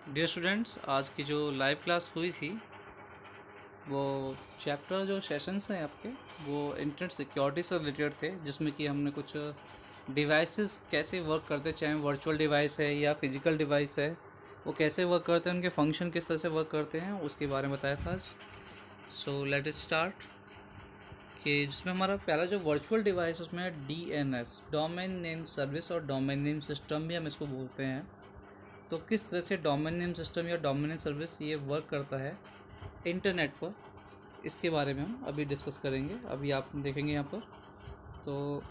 Dear students, आज की जो लाइव क्लास हुई थी वो चैप्टर जो सेशंस हैं आपके वो इंटरनेट सिक्योरिटी से रिलेटेड थे, जिसमें कि हमने कुछ डिवाइसेस कैसे वर्क करते हैं, चाहे वर्चुअल डिवाइस है या फिजिकल डिवाइस है, वो कैसे वर्क करते हैं, उनके फंक्शन किस तरह से वर्क करते हैं, उसके बारे में बताया था आज। सो लेट इट स्टार्ट कि जिसमें हमारा पहला जो वर्चुअल डिवाइस उसमें है DNS, डोमेन नेम सर्विस, और डोमेन नेम सिस्टम भी हम इसको बोलते हैं। तो किस तरह से डोमेन नेम सिस्टम या डोमेन नेम सर्विस ये वर्क करता है इंटरनेट पर, इसके बारे में हम अभी डिस्कस करेंगे। अभी आप देखेंगे यहाँ पर, तो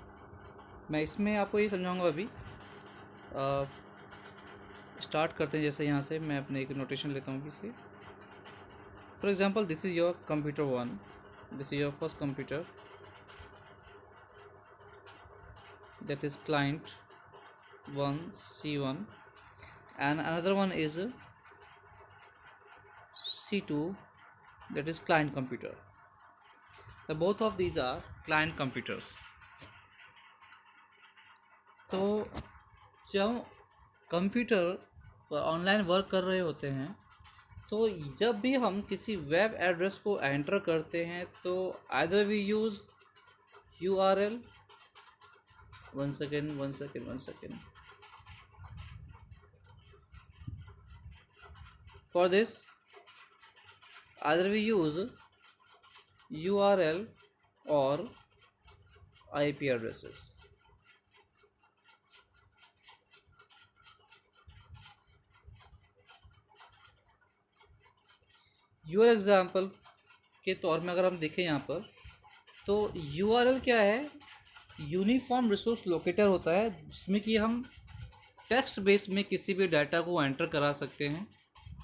मैं इसमें आपको ये समझाऊंगा। अभी स्टार्ट करते हैं। जैसे यहाँ से मैं अपने एक नोटेशन लेता हूँ इसके। For example, this is your computer 1, this is your first computer, that is client 1 C1, and another one is C2, that is client computer. The both of these are client computers. तो जब computer पर online work कर रहे होते हैं, तो जब भी हम किसी वेब एड्रेस को एंटर करते हैं तो either we use URL, one second, for this either we use URL और IP addresses. यूआर एग्जाम्पल के तौर में अगर हम देखें यहाँ पर, तो URL क्या है? यूनिफॉर्म रिसोर्स लोकेटर होता है, जिसमें कि हम टेक्स्ट बेस में किसी भी डाटा को एंटर करा सकते हैं।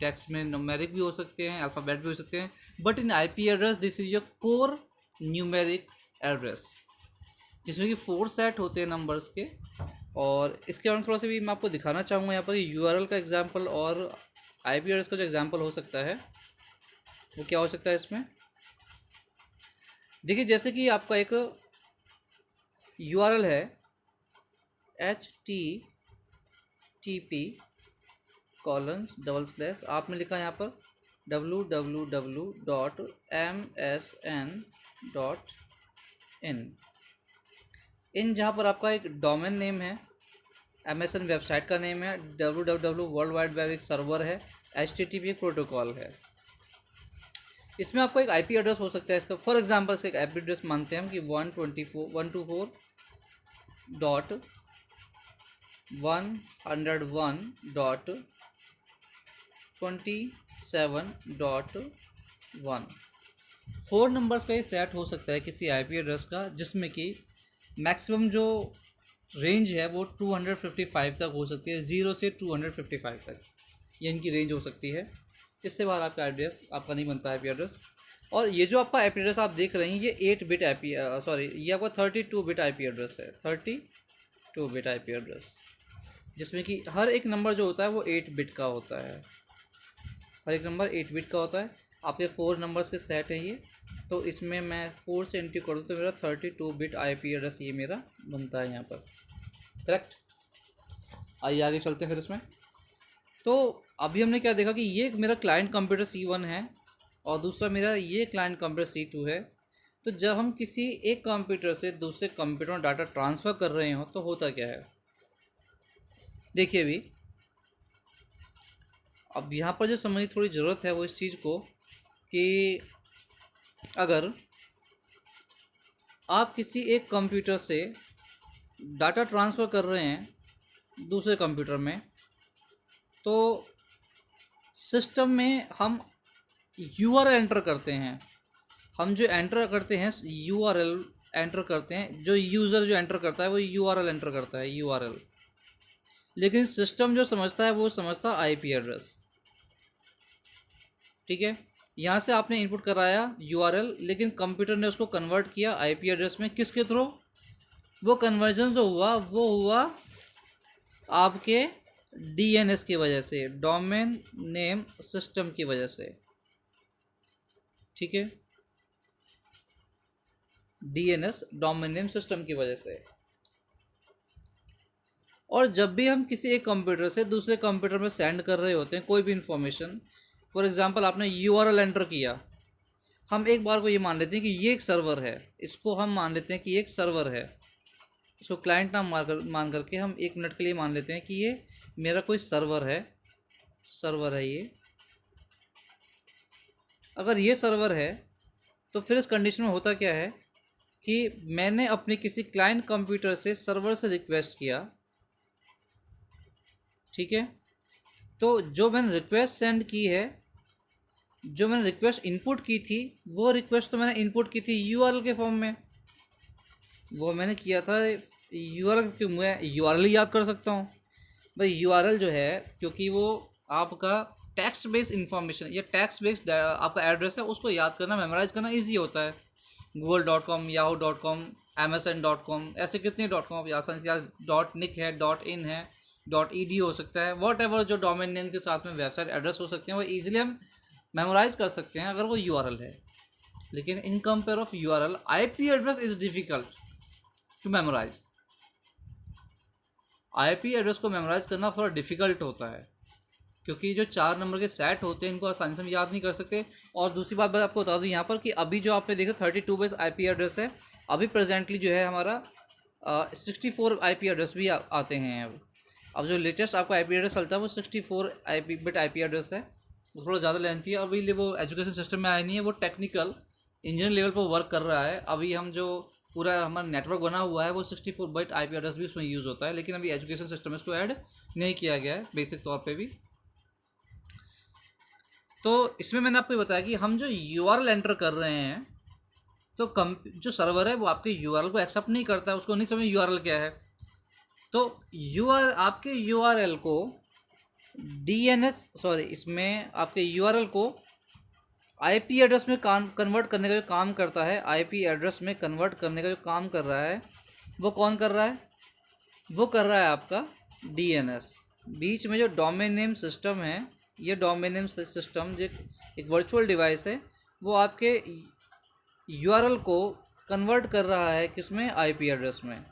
टेक्स्ट में न्यूमेरिक भी हो सकते हैं, अल्फ़ाबेट भी हो सकते हैं, but in IP address this is your core numeric address, जिसमें कि 4 सेट होते हैं नंबर्स के। और इसके बारे में थोड़ा सा भी मैं आपको दिखाना चाहूँगा यहाँ पर। URL का एग्जाम्पल और IP एड्रेस का जो एग्जाम्पल हो सकता है वो क्या हो सकता है इसमें। देखिए, जैसे कि आपका एक URL है http:// आपने लिखा यहाँ पर www.msn.in। इन जहाँ पर आपका एक डोमेन नेम है, MSN वेबसाइट का नेम है, www वर्ल्ड वाइड वेब एक सर्वर है, HTTP एक प्रोटोकॉल है। इसमें आपको एक IP एड्रेस हो सकता है इसका। फॉर एग्जांपल इसका एक IP एड्रेस मानते हैं हम कि 124.101.27.1। 4 नंबर्स का ये सेट हो सकता है किसी IP एड्रेस का, जिसमें कि मैक्सिमम जो रेंज है वो 255 तक हो सकती है। 0 से 255 तक ये इनकी रेंज हो सकती है। इससे बाहर आपका एड्रेस आपका नहीं बनता IP एड्रेस। और ये जो आपका IP एड्रेस आप देख रहे हैं ये 8 बिट IP, सॉरी, ये आपका 32 बिट IP एड्रेस है। 32 बिट IP एड्रेस, जिसमें कि हर एक नंबर जो होता है वो 8 बिट का होता है। हर एक नंबर 8 बिट का होता है। आपके 4 नंबर्स के सेट हैं ये, तो इसमें मैं 4 से एंट्री कर दूँ तो मेरा 32 बिट IP एड्रेस ये मेरा बनता है यहाँ पर। करेक्ट। आइए आगे चलते हैं फिर इसमें। तो अभी हमने क्या देखा कि ये मेरा क्लाइंट कंप्यूटर C1 है और दूसरा मेरा ये क्लाइंट कंप्यूटर C2 है। तो जब हम किसी एक कंप्यूटर से दूसरे कंप्यूटर में डाटा ट्रांसफ़र कर रहे हो तो होता क्या है, देखिए। अभी अब यहाँ पर जो समझने की थोड़ी ज़रूरत है वो इस चीज़ को कि अगर आप किसी एक कंप्यूटर से डाटा ट्रांसफ़र कर रहे हैं दूसरे कंप्यूटर में, तो सिस्टम में हम URL एंटर करते हैं। हम जो एंटर करते हैं URL एंटर करते हैं, जो यूज़र जो एंटर करता है वो URL एंटर करता है, URL। लेकिन सिस्टम जो समझता है वो समझता है IP एड्रेस। ठीक है, यहाँ से आपने इनपुट कराया URL, लेकिन कंप्यूटर ने उसको कन्वर्ट किया IP एड्रेस में। किसके थ्रू? वो कन्वर्जन जो हुआ वो हुआ आपके DNS की वजह से, डोमेन नेम सिस्टम की वजह से। ठीक है, DNS डोमेन नेम सिस्टम की वजह से। और जब भी हम किसी एक कंप्यूटर से दूसरे कंप्यूटर में सेंड कर रहे होते हैं कोई भी इंफॉर्मेशन, फॉर एग्जांपल आपने यूआरएल एंटर किया, हम एक बार को ये मान लेते हैं कि ये एक सर्वर है, इसको हम मान लेते हैं कि ये एक सर्वर है, इसको क्लाइंट नाम मान करके हम 1 मिनट के लिए मान लेते हैं कि ये मेरा कोई सर्वर है ये। अगर ये सर्वर है तो फिर इस कंडीशन में होता क्या है कि मैंने अपने किसी क्लाइंट कंप्यूटर से सर्वर से रिक्वेस्ट किया, ठीक है, तो जो मैंने रिक्वेस्ट सेंड की है, जो मैंने रिक्वेस्ट इनपुट की थी, वो रिक्वेस्ट तो मैंने इनपुट की थी यूआरएल के फॉर्म में, वो मैंने किया था यूआरएल, क्यों मैं यूआरएल याद कर सकता हूँ भाई। यूआरएल जो है क्योंकि वो आपका टेक्स्ट बेस्ड इंफॉर्मेशन या टेक्स्ट बेस्ड आपका एड्रेस है, उसको याद करना, मेमोराइज करना ईजी होता है। google.com, yahoo.com, amazon.com, ऐसे कितने .com आप आसानी से याद, .nic है, .in है, .edu हो सकता है, वॉट एवर जो डोमेन नेम के साथ में वेबसाइट एड्रेस हो सकते हैं वो ईजिली हम मेमोराइज कर सकते हैं अगर वो यूआरएल है। लेकिन in compare of URL, IP address is difficult to memorise. IP address को मेमोराइज करना थोड़ा डिफ़िकल्ट होता है क्योंकि जो 4 नंबर के सेट होते हैं इनको आसानी से हम याद नहीं कर सकते। और दूसरी बात मैं आपको बता दूं यहाँ पर कि अभी जो आपने देखा 32 बेस आईपी एड्रेस है, अभी प्रेजेंटली जो है हमारा 64 आईपी एड्रेस भी आते हैं। अब जो लेटेस्ट आपका आईपी एड्रेस चलता है वो 64 बिट आईपी एड्रेस है, वो थोड़ा ज़्यादा लेंथी है। अभी वो एजुकेशन सिस्टम में आया नहीं है, वो टेक्निकल इंजीनियर लेवल पर वर्क कर रहा है। अभी हम जो पूरा हमारा नेटवर्क बना हुआ है वो 64 बिट आईपी एड्रेस भी उसमें यूज़ होता है, लेकिन अभी एजुकेशन सिस्टम में इसको ऐड नहीं किया गया है बेसिक तौर पे भी। तो इसमें मैंने आपको बताया कि हम जो यूआरएल एंटर कर रहे हैं तो जो सर्वर है वो आपके यूआरएल को एक्सेप्ट नहीं करता है, उसको नहीं समझ यूआरएल क्या है। तो आपके यूआरएल को इसमें आपके यूआरएल को आईपी एड्रेस में कन्वर्ट करने का जो काम करता है, आईपी एड्रेस में कन्वर्ट करने का जो काम कर रहा है वो कौन कर रहा है? वो कर रहा है आपका डीएनएस। बीच में जो डोमेन नेम सिस्टम है, ये डोमेन नेम सिस्टम जो एक वर्चुअल डिवाइस है, वो आपके यूआरएल को कन्वर्ट कर रहा है किसमें? आईपी एड्रेस में,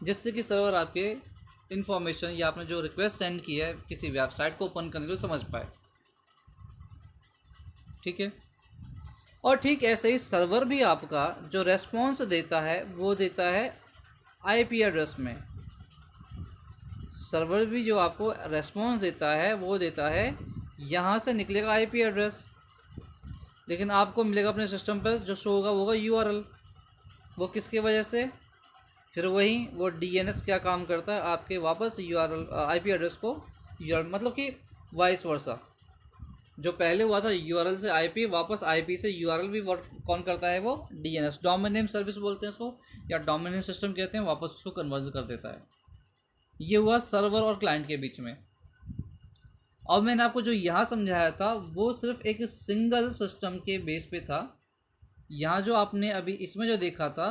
जिससे कि सर्वर आपके इन्फॉर्मेशन या आपने जो रिक्वेस्ट सेंड की है किसी वेबसाइट को ओपन करने के लिए समझ पाए। ठीक है। और ठीक ऐसे ही सर्वर भी आपका जो रेस्पॉन्स देता है वो देता है आईपी एड्रेस में। सर्वर भी जो आपको रेस्पॉन्स देता है वो देता है, यहाँ से निकलेगा आईपी एड्रेस, लेकिन आपको मिलेगा अपने सिस्टम पर जो शो होगा वो होगा यूआरएल। वो किसकी वजह से? फिर वही वो डीएनएस क्या काम करता है, आपके वापस यूआरएल आईपी एड्रेस को मतलब कि वाइस वर्सा, जो पहले हुआ था यूआरएल से आईपी, वापस आईपी से यूआरएल भी वर्क कौन करता है? वो डीएनएस, डोमेन नेम सर्विस बोलते हैं इसको, या डोमेन नेम सिस्टम कहते हैं, वापस उसको कन्वर्ट कर देता है। ये हुआ सर्वर और क्लाइंट के बीच में। और मैंने आपको जो यहाँ समझाया था वो सिर्फ एक सिंगल सिस्टम के बेस पे था। यहाँ जो आपने अभी इसमें जो देखा था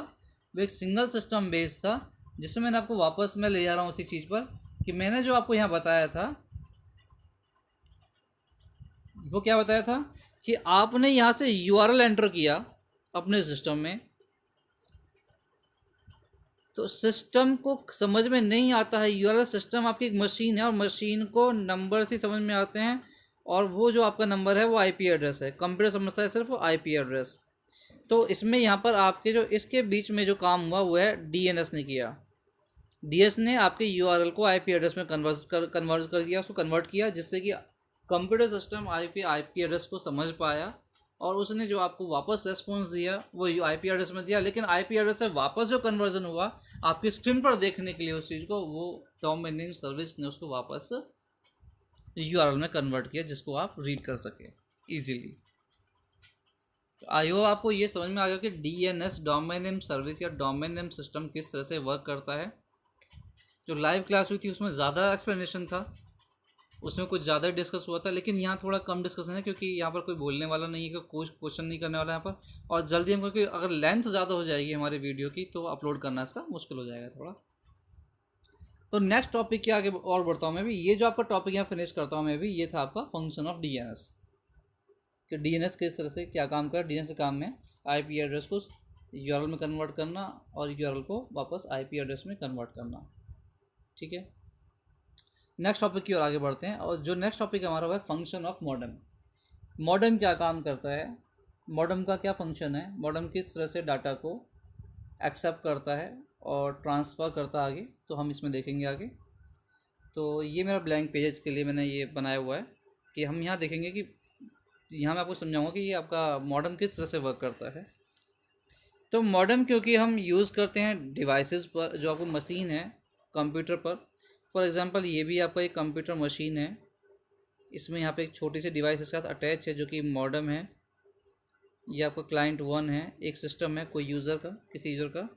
वो एक सिंगल सिस्टम बेस था, जिसमें मैंने आपको वापस मैं ले जा रहा हूँ उसी चीज़ पर कि मैंने जो आपको यहाँ बताया था वो क्या बताया था कि आपने यहाँ से यूआरएल एंटर किया अपने सिस्टम में, तो सिस्टम को समझ में नहीं आता है यूआरएल। सिस्टम आपकी एक मशीन है और मशीन को नंबर से समझ में आते हैं, और वो जो आपका नंबर है वो आईपी एड्रेस है। कंप्यूटर समझता है सिर्फ आईपी एड्रेस। तो इसमें यहाँ पर आपके जो इसके बीच में जो काम हुआ वो है डीएनएस ने किया। डीएस ने आपके यूआरएल को आईपी एड्रेस में कन्वर्ट कर दिया, उसको कन्वर्ट किया, जिससे कि कंप्यूटर सिस्टम आईपी एड्रेस को समझ पाया, और उसने जो आपको वापस रेस्पॉन्स दिया वो आईपी एड्रेस में दिया। लेकिन आईपी एड्रेस से वापस जो कन्वर्जन हुआ आपकी स्क्रीन पर देखने के लिए उस चीज़ को, वो डोमेन नेम सर्विस ने उसको वापस यूआरएल में कन्वर्ट किया, जिसको आप रीड कर सके इजीली। आई होप आपको ये समझ में आ गया कि डीएनएस, डोमेन नेम सर्विस या डोमेन नेम सिस्टम, किस तरह से वर्क करता है। जो लाइव क्लास हुई थी उसमें ज़्यादा एक्सप्लेनेशन था, उसमें कुछ ज़्यादा डिस्कस हुआ था, लेकिन यहाँ थोड़ा कम डिस्कशन है क्योंकि यहाँ पर कोई बोलने वाला नहीं है, कि कोई क्वेश्चन नहीं करने वाला यहाँ पर। और जल्दी हम, क्योंकि अगर लेंथ ज़्यादा हो जाएगी हमारी वीडियो की तो अपलोड करना इसका मुश्किल हो जाएगा थोड़ा। तो नेक्स्ट टॉपिक के आगे और बढ़ता हूँ मैं भी। ये जो आपका टॉपिक यहाँ फिनिश करता हूँ मैं भी, ये था आपका फंक्शन ऑफ डीएनएस, कि डीएनएस किस तरह से क्या काम कर। डीएनएस के काम में आईपी एड्रेस को यूआरएल में कन्वर्ट करना और यूआरएल को वापस आईपी एड्रेस में कन्वर्ट करना। ठीक है। नेक्स्ट टॉपिक की ओर आगे बढ़ते हैं, और जो नेक्स्ट टॉपिक हमारा हुआ है फंक्शन ऑफ मॉडेम। मॉडेम क्या काम करता है, मॉडेम का क्या फंक्शन है, मॉडेम किस तरह से डाटा को एक्सेप्ट करता है और ट्रांसफ़र करता है आगे, तो हम इसमें देखेंगे आगे। तो ये मेरा ब्लैंक पेजेस के लिए मैंने ये बनाया हुआ है कि हम यहाँ देखेंगे कि यहाँ मैं आपको समझाऊंगा कि ये आपका मॉडेम किस तरह से वर्क करता है। तो मॉडेम क्योंकि हम यूज़ करते हैं डिवाइसेस पर, जो आपको मशीन है कंप्यूटर पर। फॉर एग्जांपल ये भी आपका एक कंप्यूटर मशीन है, इसमें यहाँ पे एक छोटी सी डिवाइस के साथ अटैच है जो कि मॉडेम है। ये आपका क्लाइंट 1 है, एक सिस्टम है कोई यूज़र का, किसी यूज़र का,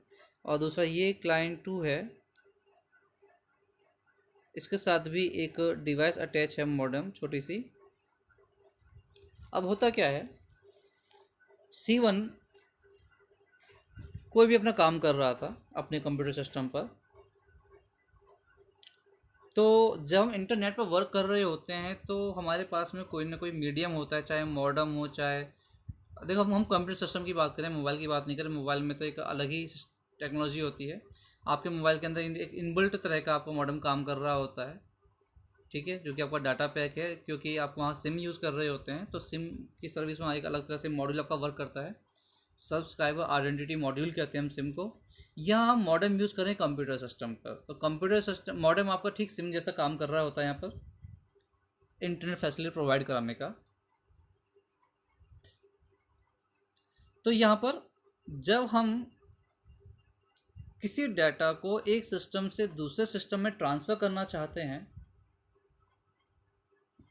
और दूसरा ये क्लाइंट 2 है, इसके साथ भी एक डिवाइस अटैच है मॉडेम छोटी सी। अब होता क्या है, C1 कोई भी अपना काम कर रहा था अपने कंप्यूटर सिस्टम पर, तो जब हम इंटरनेट पर वर्क कर रहे होते हैं तो हमारे पास में कोई ना कोई मीडियम होता है, चाहे मॉडेम हो, चाहे देखो हम कंप्यूटर सिस्टम की बात करें, मोबाइल की बात नहीं करें। मोबाइल में तो एक अलग ही टेक्नोलॉजी होती है, आपके मोबाइल के अंदर एक इनबिल्ट तरह का आपका मॉडेम काम कर रहा होता है, ठीक है, जो कि आपका डाटा पैक है, क्योंकि आप वहाँ सिम यूज़ कर रहे होते हैं, तो सिम की सर्विस में एक अलग तरह से मॉड्यूल आपका वर्क करता है, सब्सक्राइबर आइडेंटिटी मॉड्यूल कहते हैं हम सिम को। यहाँ हम मॉडेम यूज़ करें कंप्यूटर सिस्टम पर, तो कंप्यूटर सिस्टम मॉडेम आपका ठीक सिम जैसा काम कर रहा होता है यहाँ पर, इंटरनेट फैसिलिटी प्रोवाइड कराने का। तो यहाँ पर जब हम किसी डाटा को एक सिस्टम से दूसरे सिस्टम में ट्रांसफ़र करना चाहते हैं,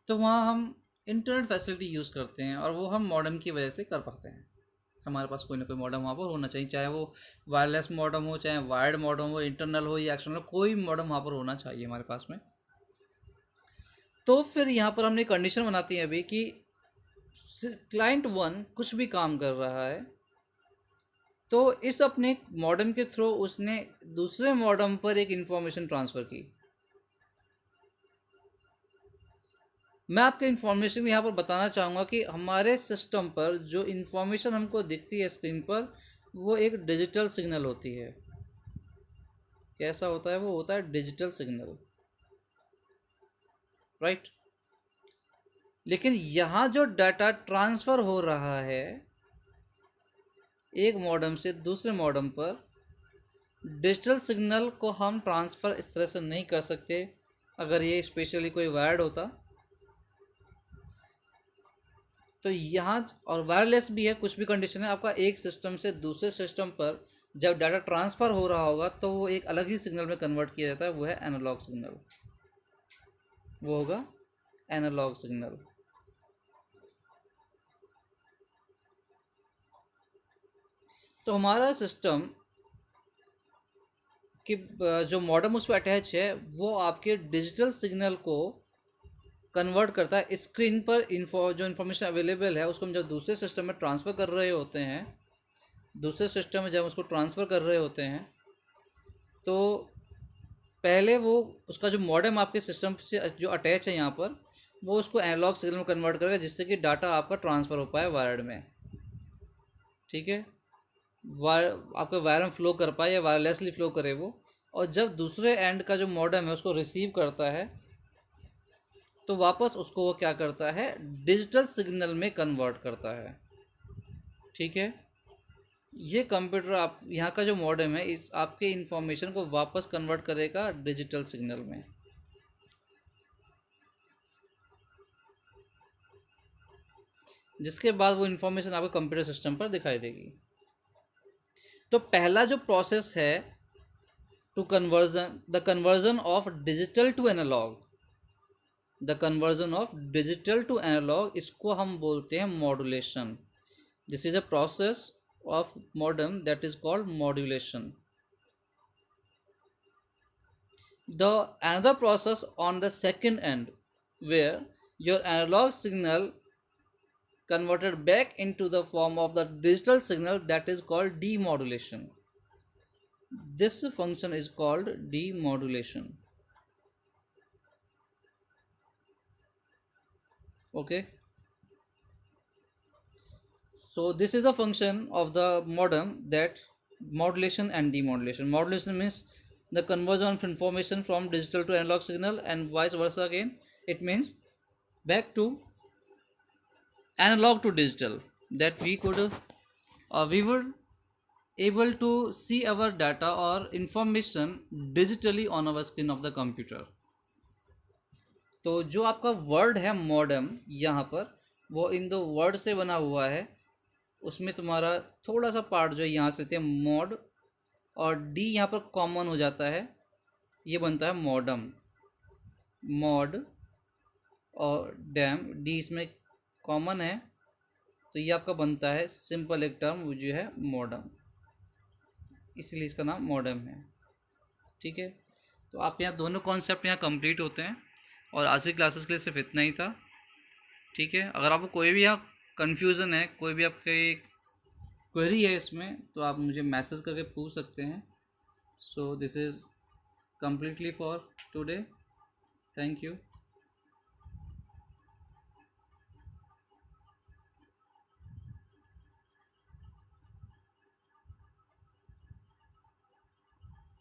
तो वहाँ हम इंटरनेट फैसिलिटी यूज़ करते हैं, और वो हम मॉडेम की वजह से कर पाते हैं। हमारे पास कोई ना कोई मॉडेम वहाँ पर होना चाहिए, चाहे वो वायरलेस मॉडेम हो, चाहे वायर्ड मॉडेम हो, इंटरनल हो या एक्सटर्नल, कोई मॉडेम वहाँ पर होना चाहिए हमारे पास में। तो फिर यहाँ पर हमने कंडीशन बनाती है अभी कि क्लाइंट 1 कुछ भी काम कर रहा है, तो इस अपने मॉडेम के थ्रू उसने दूसरे मॉडेम पर एक इंफॉर्मेशन ट्रांसफ़र की। मैं आपके इन्फॉर्मेशन यहाँ पर बताना चाहूँगा कि हमारे सिस्टम पर जो इन्फॉर्मेशन हमको दिखती है स्क्रीन पर, वो एक डिजिटल सिग्नल होती है। कैसा होता है, वो होता है डिजिटल सिग्नल, राइट। लेकिन यहाँ जो डाटा ट्रांसफ़र हो रहा है एक मॉडेम से दूसरे मॉडेम पर, डिजिटल सिग्नल को हम ट्रांसफ़र इस तरह से नहीं कर सकते। अगर ये स्पेशली कोई वायर्ड होता तो यहाँ, और वायरलेस भी है, कुछ भी कंडीशन है, आपका एक सिस्टम से दूसरे सिस्टम पर जब डाटा ट्रांसफ़र हो रहा होगा तो वो एक अलग ही सिग्नल में कन्वर्ट किया जाता है, वो है एनालॉग सिग्नल, वो होगा एनालॉग सिग्नल। तो हमारा सिस्टम कि जो मॉडेम उस पर अटैच है वो आपके डिजिटल सिग्नल को कन्वर्ट करता है। स्क्रीन पर जो इन्फॉर्मेशन अवेलेबल है उसको हम जब दूसरे सिस्टम में ट्रांसफ़र कर रहे होते हैं, दूसरे सिस्टम में जब उसको ट्रांसफ़र कर रहे होते हैं, तो पहले वो उसका जो मॉडेम आपके सिस्टम से जो अटैच है यहाँ पर, वो उसको एनालॉग सिग्नल में कन्वर्ट करेगा, जिससे कि डाटा आपका ट्रांसफ़र हो पाए वायर्ड में, ठीक है, आपका वायर में फ्लो कर पाए या वायरलेसली फ्लो करे वो। और जब दूसरे एंड का जो मॉडेम है उसको रिसीव करता है, तो वापस उसको वो क्या करता है, डिजिटल सिग्नल में कन्वर्ट करता है, ठीक है। ये कंप्यूटर आप यहाँ का जो मॉडेम है इस आपके इंफॉर्मेशन को वापस कन्वर्ट करेगा डिजिटल सिग्नल में। जिसके बाद वो इन्फॉर्मेशन आपके कंप्यूटर सिस्टम पर दिखाई देगी। तो पहला जो प्रोसेस है to conversion, the conversion of digital to analogue, the conversion of digital to analogue, इसको हम बोलते हैं modulation. This is a process of modem that is called modulation. The another process on the second end where your analog signal converted back into the form of the digital signal, that is called demodulation. This function is called demodulation. Okay, so this is a function of the modem, that modulation and demodulation. Modulation means the conversion of information from digital to analog signal and vice versa again. It means back to analog to digital, that we were able to see our data or information digitally on our screen of the computer. तो जो आपका word है modem यहाँ पर, वो इन दो word से बना हुआ है। उसमें तुम्हारा थोड़ा सा पार्ट जो है यहाँ से लेते हैं मॉड, और डी यहाँ पर कॉमन हो जाता है, ये बनता है मॉडम। मॉड और डैम, डी इसमें कॉमन है, तो ये आपका बनता है सिंपल एक टर्म वो जो है मॉडम, इसलिए इसका नाम मॉडम है। ठीक है, तो आप यहाँ दोनों कॉन्सेप्ट यहाँ कंप्लीट होते हैं, और आज की क्लासेस के लिए सिर्फ इतना ही था। ठीक है, अगर आपको कोई भी यहाँ कन्फ्यूज़न है, कोई भी आपकी क्वेरी है इसमें, तो आप मुझे मैसेज करके पूछ सकते हैं। So this is completely for today. Thank you.